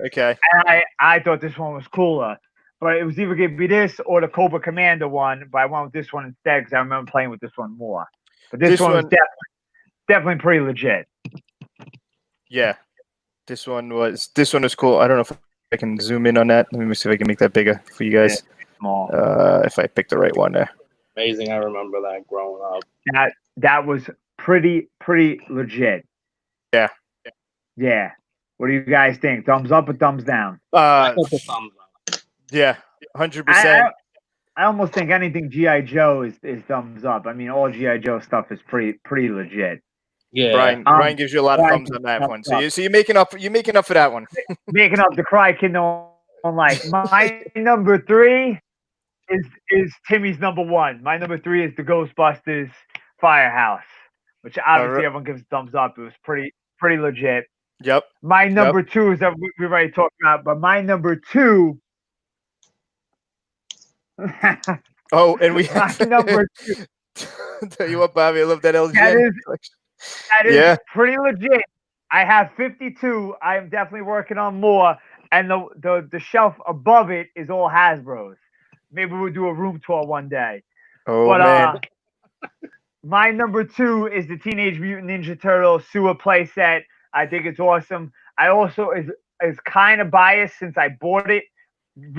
Okay. And I thought this one was cooler, but it was either going to be this or the Cobra Commander one. But I went with this one instead because I remember playing with this one more. But this one was definitely pretty legit. Yeah, this one was cool. I don't know if I can zoom in on that. Let me see if I can make that bigger for you guys. Small. If I pick the right one there. Amazing. I remember that growing up. That was pretty legit. Yeah. Yeah. What do you guys think? Thumbs up or thumbs down? Thumbs up. Yeah, 100%. I almost think anything G.I. Joe is thumbs up. I mean, all G.I. Joe stuff is pretty legit. Yeah. Brian gives you a lot of thumbs on that one. So you're making up for that one. Making up the Cry Kid no one like. My number 3 is Timmy's number 1. My number 3 is the Ghostbusters Firehouse, which obviously everyone gives a thumbs up. It was pretty legit. Yep. My number 2 is that we already talked about, but my number 2. Oh, and we my number 2. Tell you what, Bobby, I love that LG. That is pretty legit. I have 52. I am definitely working on more, and the shelf above it is all Hasbro's. Maybe we'll do a room tour one day. Oh, man. My number 2 is the Teenage Mutant Ninja Turtles sewer playset. I think it's awesome. I also is kind of biased since I bought it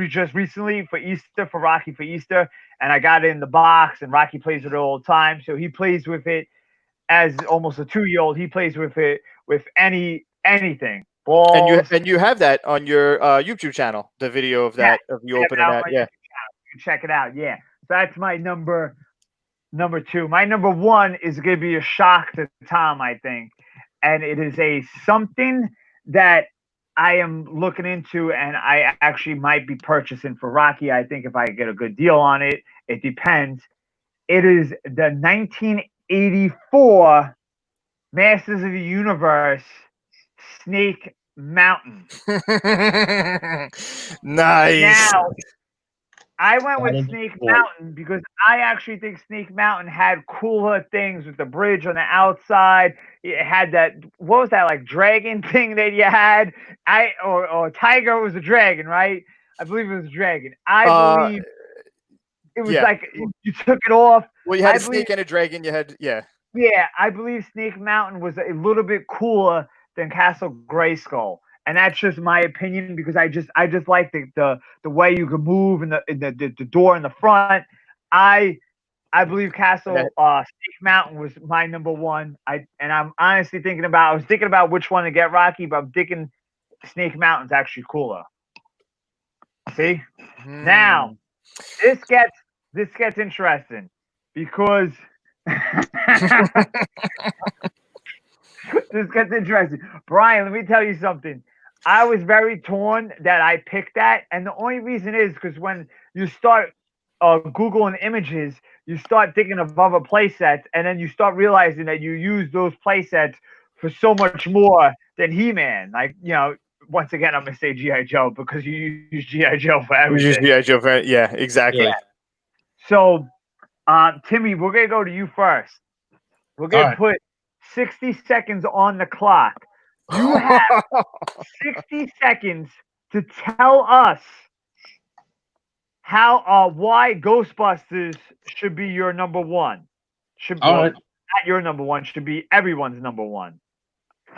just recently for Easter, for Rocky for Easter, and I got it in the box, and Rocky plays with it all the time, so he plays with it as almost a 2-year-old. He plays with it with anything. Balls. And you have that on your YouTube channel, the video of that, of you opening that. Yeah. You can check it out. Yeah. So that's my number 2. My number 1 is going to be a shock to Tom, I think. And it is something that I am looking into, and I actually might be purchasing for Rocky. I think if I get a good deal on it, it depends. It is the 1984 Masters of the Universe Snake Mountain. Nice. Now, I went with Snake Mountain because I actually think Snake Mountain had cooler things with the bridge on the outside. It had that, what was that, like dragon thing that you had? Or tiger was a dragon, right? I believe it was a dragon. I believe it was like you took it off. Well, you had a snake and a dragon. You had, Yeah, I believe Snake Mountain was a little bit cooler than Castle Grayskull. And that's just my opinion because I just like the way you can move and the door in the front. I believe Snake Mountain was my number 1. I'm honestly thinking about which one to get Rocky, but I'm thinking Snake Mountain's actually cooler. See? Now this gets interesting because this gets interesting. Brian, let me tell you something. I was very torn that I picked that, and the only reason is because when you start Googling images, you start thinking of other play sets, and then you start realizing that you use those play sets for so much more than He-Man. Like, once again, I'm going to say G.I. Joe because you use G.I. Joe for everything. You use G.I. Joe for, yeah, exactly. Yeah. So Timmy, we're gonna go to you first. We're All gonna right. put 60 seconds on the clock. You have 60 seconds to tell us how why Ghostbusters should be your number one. All right. Not your number one, should be everyone's number one.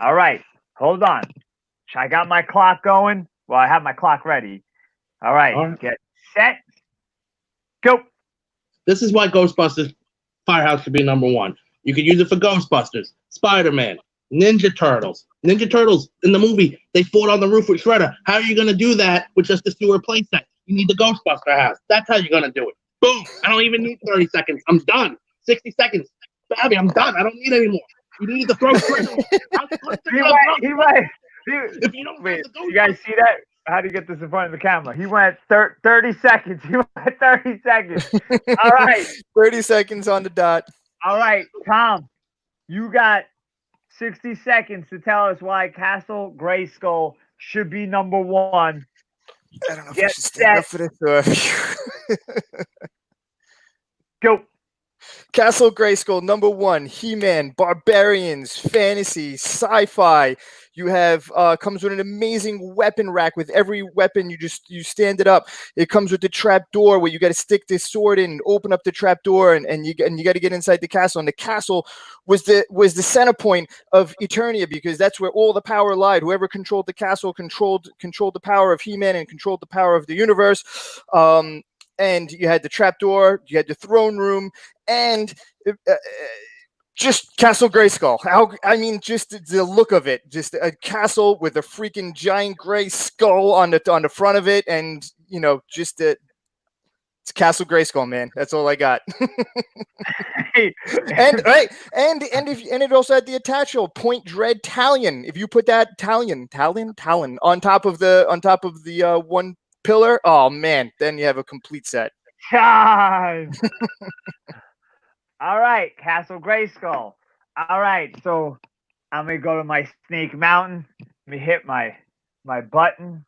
All right, hold on. I got my clock going. Well, I have my clock ready. All right, All right. get set, go. This is why Ghostbusters Firehouse should be number one. You could use it for Ghostbusters, Spider-Man, Ninja Turtles. Ninja Turtles in the movie, they fought on the roof with Shredder. How are you going to do that with just a sewer playset? You need the Ghostbuster house. That's how you're going to do it. Boom. I don't even need 30 seconds. I'm done. 60 seconds. Babby, I'm done. I don't need any more. You need to throw Shredder. He went. If you don't Wait, have the you guys see that? How do you get this in front of the camera? He went 30 seconds. He went 30 seconds. All right. 30 seconds on the dot. All right, Tom, you got 60 seconds to tell us why Castle Grayskull should be number one. I don't know if I Get should stand up set. for this. Go. Castle Grayskull, number one. He-Man, Barbarians, Fantasy, Sci-Fi. You have comes with an amazing weapon rack. With every weapon, you stand it up. It comes with the trap door where you got to stick this sword in, and open up the trap door, and you got to get inside the castle. And the castle was the center point of Eternia, because that's where all the power lied. Whoever controlled the castle controlled the power of He-Man and controlled the power of the universe. And you had the trapdoor, you had the throne room, and just Castle Grayskull. Just the look of it, just a castle with a freaking giant gray skull on the front of it, and it's Castle Grayskull, man. That's all I got. and it also had the attachable Point Dread Talion. If you put that Talon on top of the one pillar, oh man, then you have a complete set. Time. All right, Castle Grayskull. All right, so I'm gonna go to my Snake Mountain. Let me hit my button.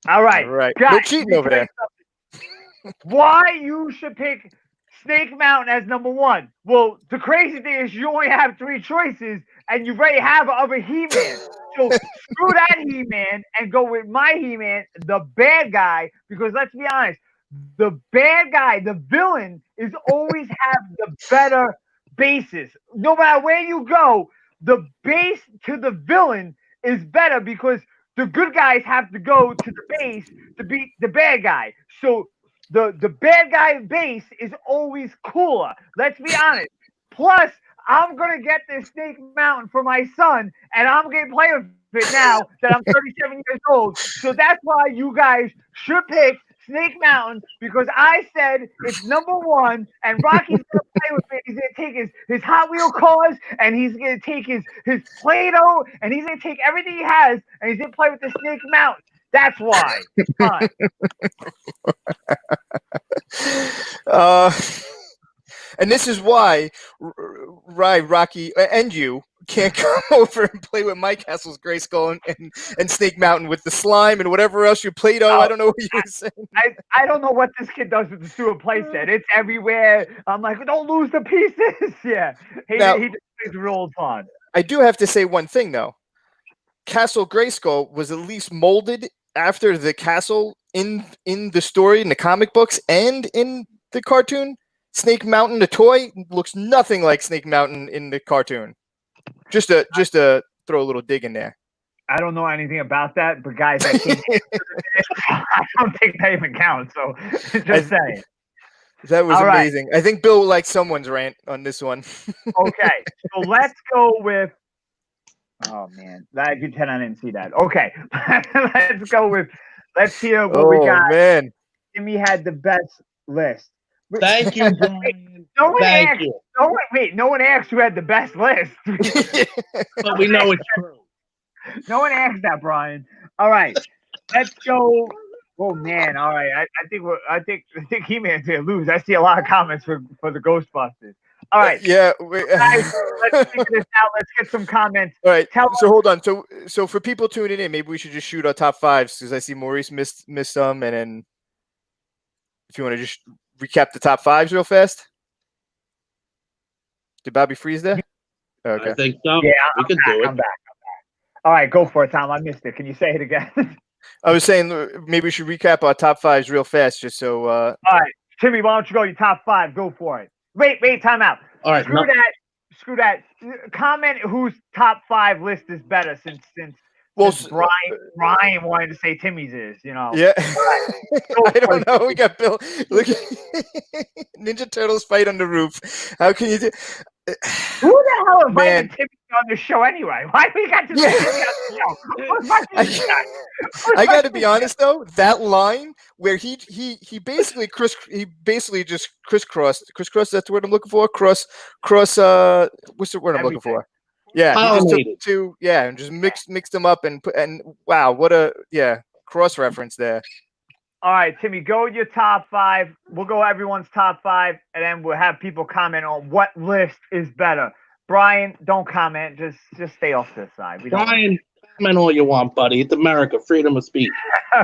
All right, no cheating over there. Why you should pick Snake Mountain as number one? Well, the crazy thing is you only have 3 choices, and you already have other He-Man. So screw that He-Man and go with my He-Man, the bad guy, because let's be honest, the bad guy, the villain, is always have the better basis. No matter where you go, the base to the villain is better because the good guys have to go to the base to beat the bad guy. So the bad guy base is always cooler. Let's be honest. Plus, I'm gonna get this Snake Mountain for my son, and I'm gonna play with it now that I'm 37 years old. So that's why you guys should pick Snake Mountain, because I said it's number one, and Rocky's gonna play with it. He's gonna take his Hot Wheel cars, and he's gonna take his Play-Doh, and he's gonna take everything he has, and he's gonna play with the Snake Mountain. That's why. And this is why, Rocky, and you can't come over and play with my Castle's Grayskull and Snake Mountain with the slime and whatever else you played on. I don't know what you were saying. I don't know what this kid does with the sewer playset. It's everywhere. I'm like, don't lose the pieces. Yeah. He just plays real fun. I do have to say one thing, though. Castle Grayskull was at least molded after the castle in the story, in the comic books, and in the cartoon. Snake Mountain, the toy, looks nothing like Snake Mountain in the cartoon. Just to throw a little dig in there. I don't know anything about that, but guys, I don't think that even counts. So just saying. That was amazing. Right. I think Bill likes someone's rant on this one. Okay, so let's go with. Oh man, I didn't see that. Okay, let's go with. Let's hear what we got. Oh man, Jimmy had the best list. Thank you, Brian. No one asked who had the best list. But we know it's true. No one asked that, Brian. All right, let's go. Oh man, all right. I think He-Man's gonna lose. I see a lot of comments for the Ghostbusters. All right. Yeah. Guys, let's figure this out. Let's get some comments. All right. Hold on. So for people tuning in, maybe we should just shoot our top 5s, because I see Maurice missed some, and then if you want to just recap the top fives real fast? Did Bobby freeze there? Okay. I think so. Yeah, we could do it. I'm back. All right, go for it, Tom. I missed it. Can you say it again? I was saying maybe we should recap our top fives real fast, just so. All right, Timmy, why don't you go your top five? Go for it. Wait, time out. All right. Screw that. Comment whose top five list is better since Brian wanted to say Timmy's is, Yeah. Right. I don't know. We got Bill. Look at Ninja Turtles fight on the roof. How can you do? Who the hell invited Timmy on the show anyway? Why we got to say Timmy on the show? I got to be honest though, that line where he basically just crisscrossed. That's the word I'm looking for. Cross. What's the word I'm looking for? Yeah, he just took two. Yeah, and just mixed them up and wow, what a cross reference there. All right, Timmy, go with your top five. We'll go everyone's top five, and then we'll have people comment on what list is better. Brian, don't comment. Just stay off this side. Brian, comment all you want, buddy. It's America, freedom of speech.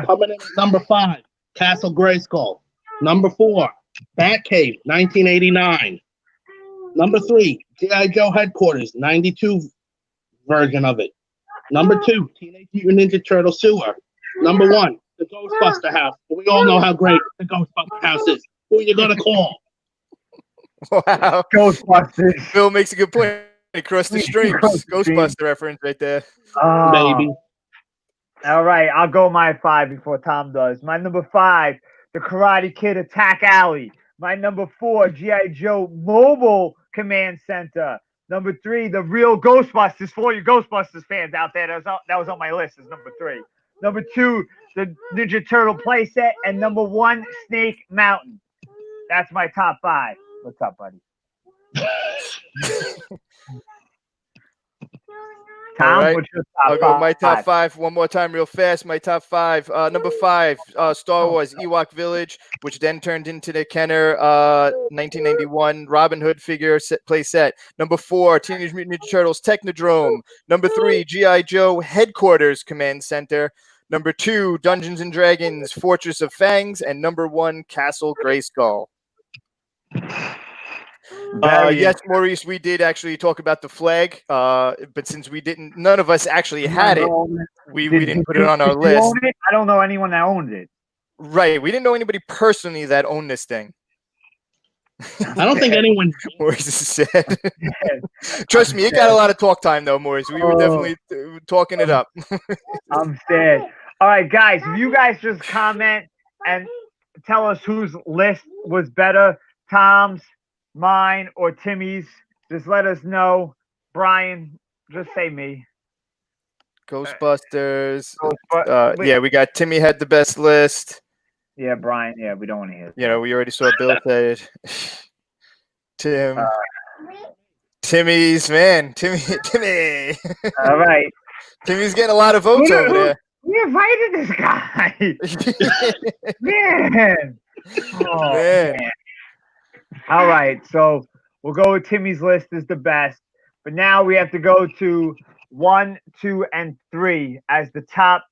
Coming in at number 5, Castle Grayskull. Number 4, Batcave, 1989. Number 3, G.I. Joe Headquarters, 92 version of it. Number 2, Teenage Mutant Ninja Turtle Sewer. Number 1, the Ghostbuster House. We all know how great the Ghostbuster House is. Who are you gonna call? Wow, Ghostbusters. Phil makes a good point. Across the streams, Ghostbuster reference right there. Baby. All right, I'll go my 5 before Tom does. My number 5, the Karate Kid Attack Alley. My number 4, G.I. Joe Mobile Command Center. Number 3, the real Ghostbusters. For all you Ghostbusters fans out there, that was on my list as number 3. Number 2, the Ninja Turtle playset. And number 1, Snake Mountain. That's my top 5. What's up, buddy? Tom, right. what's your top I'll five? go my top 5 one more time real fast. My top 5. Number 5, Star Wars Ewok Village, which then turned into the Kenner 1991 Robin Hood figure play set. Number 4, Teenage Mutant Ninja Turtles Technodrome. Number 3, G.I. Joe Headquarters Command Center. Number 2, Dungeons & Dragons Fortress of Fangs. And number 1, Castle Grayskull. Yes, Maurice, we did actually talk about the flag, but since none of us actually had it, we didn't put it on our list. I don't know anyone that owned it. Right, we didn't know anybody personally that owned this thing. I don't think anyone. Maurice is sad. Trust me, it got a lot of talk time though, Maurice. We were definitely talking it up. I'm sad. All right, guys, if you guys just comment and tell us whose list was better, Tom's, mine, or Timmy's, just let us know. Brian, just say me. Ghostbusters. Yeah, we got Timmy had the best list. Yeah, Brian. Yeah, we don't want to hear that. You know, we already saw Bill say it. Timmy's, man. Timmy. All right. Timmy's getting a lot of votes over there. We invited this guy. Man. Oh, man. All right, so we'll go with Timmy's list is the best. But now we have to go to 1, 2, and 3 as the top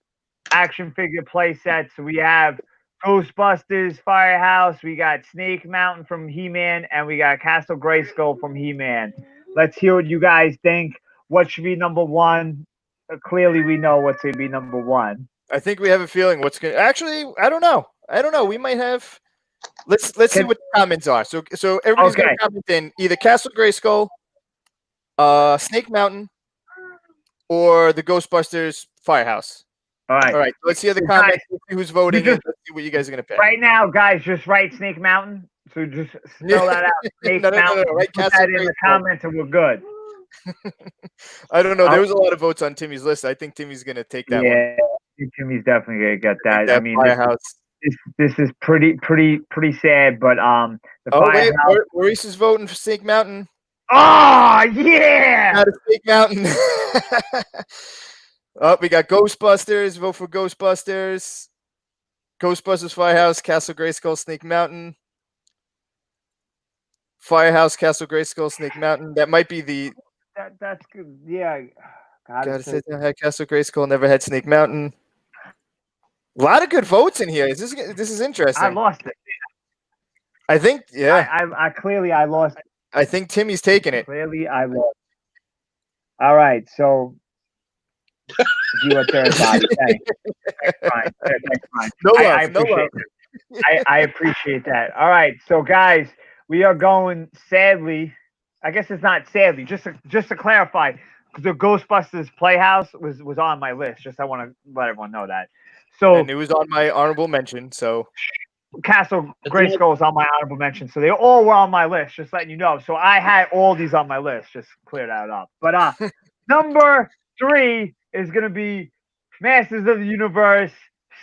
action figure play sets. So we have Ghostbusters Firehouse, we got Snake Mountain from He-Man, and we got Castle Grayskull from He-Man. Let's hear what you guys think. What should be number 1? Clearly, we know what's going to be number 1. I think we have a feeling what's going to... Actually, I don't know. We might have... Let's see what the comments are. So everybody's going to comment in either Castle Grayskull, Snake Mountain, or the Ghostbusters Firehouse. All right. So let's hear the comments. Let's see who's voting. Let's see what you guys are going to pick. Right now, guys, just write Snake Mountain. So just spell that out. Snake Mountain. Right, put that in the comments, and we're good. I don't know. There was a lot of votes on Timmy's list. I think Timmy's going to take that one. Yeah, Timmy's definitely going to get that. I mean, Firehouse. This is pretty sad, but the wait, Maurice is voting for Snake Mountain. Oh yeah, out of Snake Mountain. We got Ghostbusters. Vote for Ghostbusters. Ghostbusters Firehouse, Castle Grayskull, Snake Mountain. Firehouse, Castle Grayskull, Snake Mountain. That might be the. That's good. Yeah. Gotta say, I had Castle Grayskull. Never had Snake Mountain. A lot of good votes in here. This is interesting. I lost it. I think, yeah. I clearly I lost. I think Timmy's taking it. Clearly I lost. All right, so you a third, Bobby. Thanks. Fine. Thanks, fine. No I love, no appreciate love. I appreciate that. All right, so guys, we are going. Sadly, I guess it's not sadly. Just to clarify, the Ghostbusters Playhouse was on my list. Just I want to let everyone know that. So And it was on my honorable mention. So Castle Grayskull is on my honorable mention. So they all were on my list. Just letting you know. So I had all these on my list. Just clear that up. But number 3 is gonna be Masters of the Universe,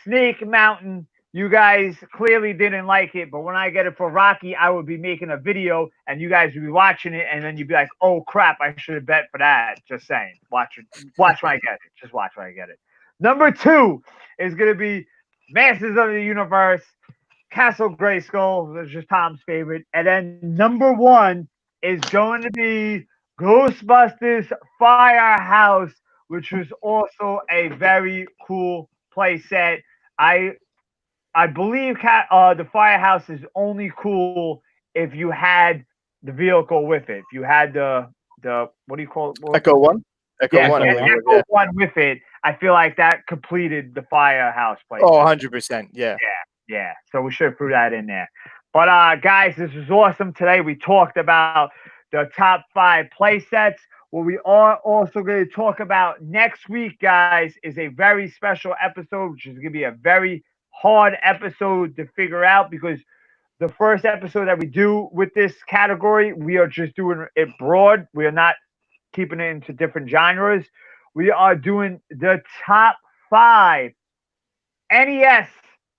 Snake Mountain. You guys clearly didn't like it, but when I get it for Rocky, I would be making a video and you guys would be watching it, and then you'd be like, "Oh crap, I should have bet for that." Just saying. Watch when I get it. Just watch when I get it. Number 2 is gonna be Masters of the Universe, Castle Grayskull. That's just Tom's favorite. And then number 1 is going to be Ghostbusters Firehouse, which was also a very cool play set. I believe the Firehouse is only cool if you had the vehicle with it. If you had the what do you call it? Echo 1? Echo 1. Echo 1 with it. I feel like that completed the Firehouse play. Oh, 100%. Yeah. Yeah. So we should put that in there. But guys, this was awesome. Today we talked about the top 5 play sets. What we are also going to talk about next week, guys, is a very special episode, which is going to be a very hard episode to figure out, because the first episode that we do with this category, we are just doing it broad. We are not keeping it into different genres. We are doing the top 5 NES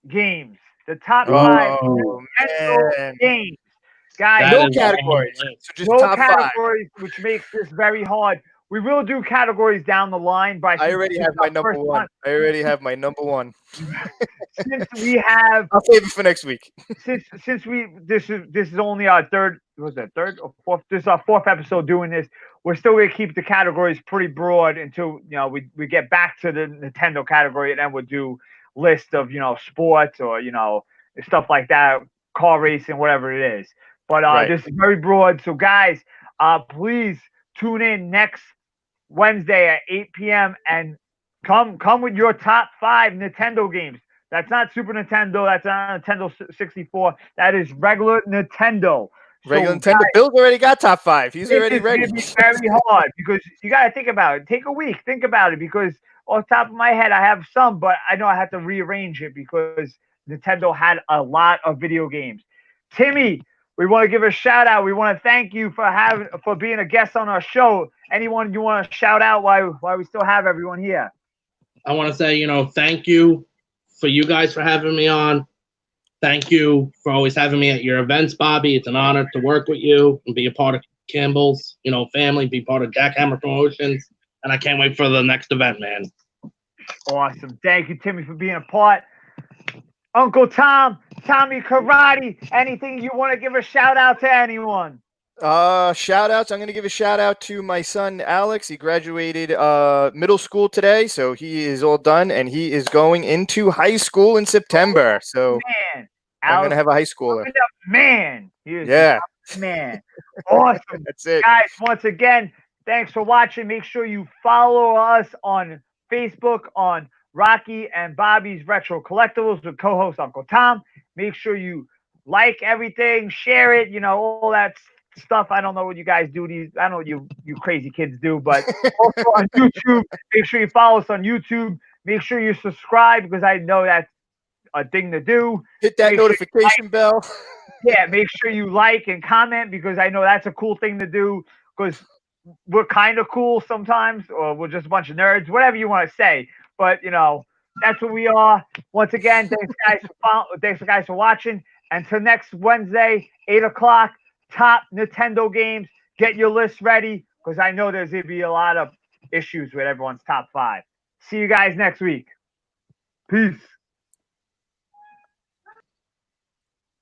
games. The top 5 Nintendo games. Guys, no categories. So just no top categories, which makes this very hard. We will do categories down the line, but I already have my number 1. I already have my number 1. Since we have, I'll save it for next week. Since we this is only our third or fourth? This is our 4th episode doing this. We're still gonna keep the categories pretty broad until we get back to the Nintendo category, and then we'll do list of sports or stuff like that, car racing, whatever it is. But Right. This is very broad. So guys, please tune in next Wednesday at 8 p.m. and come with your top 5 Nintendo games. That's not Super Nintendo. That's not Nintendo 64. That is regular Nintendo. Regular Nintendo. Guys, Bill's already got top 5. He's already ready. It's very hard because you got to think about it. Take a week. Think about it, because off the top of my head, I have some, but I know I have to rearrange it because Nintendo had a lot of video games. Timmy, we want to give a shout out. We want to thank you for being a guest on our show. Anyone you want to shout out while we still have everyone here? I want to say, thank you for you guys for having me on. Thank you for always having me at your events, Bobby. It's an honor to work with you and be a part of Campbell's, family, be part of Jackhammer Promotions. And I can't wait for the next event, man. Awesome. Thank you, Timmy, for being a part. Uncle Tom, Tommy Karate, anything you want to give a shout out to anyone? Shout outs. I'm going to give a shout out to my son, Alex. He graduated middle school today, so he is all done, and he is going into high school in September. So man, I'm going to have a high schooler. Man. He is man. Awesome. That's it. Guys, once again, thanks for watching. Make sure you follow us on Facebook on Rocky and Bobby's Retro Collectibles with co-host Uncle Tom. Make sure you like everything, share it, all that stuff. I don't know what you guys do. I don't know what you crazy kids do, but also on YouTube, make sure you follow us on YouTube. Make sure you subscribe, because I know that's a thing to do. Hit that notification bell. Yeah, make sure you like and comment, because I know that's a cool thing to do, because we're kind of cool sometimes, or we're just a bunch of nerds, whatever you want to say. But, that's what we are. Once again, thanks guys for watching. Until next Wednesday, 8 o'clock, top Nintendo games. Get your list ready, because I know there's going to be a lot of issues with everyone's top 5. See you guys next week. Peace.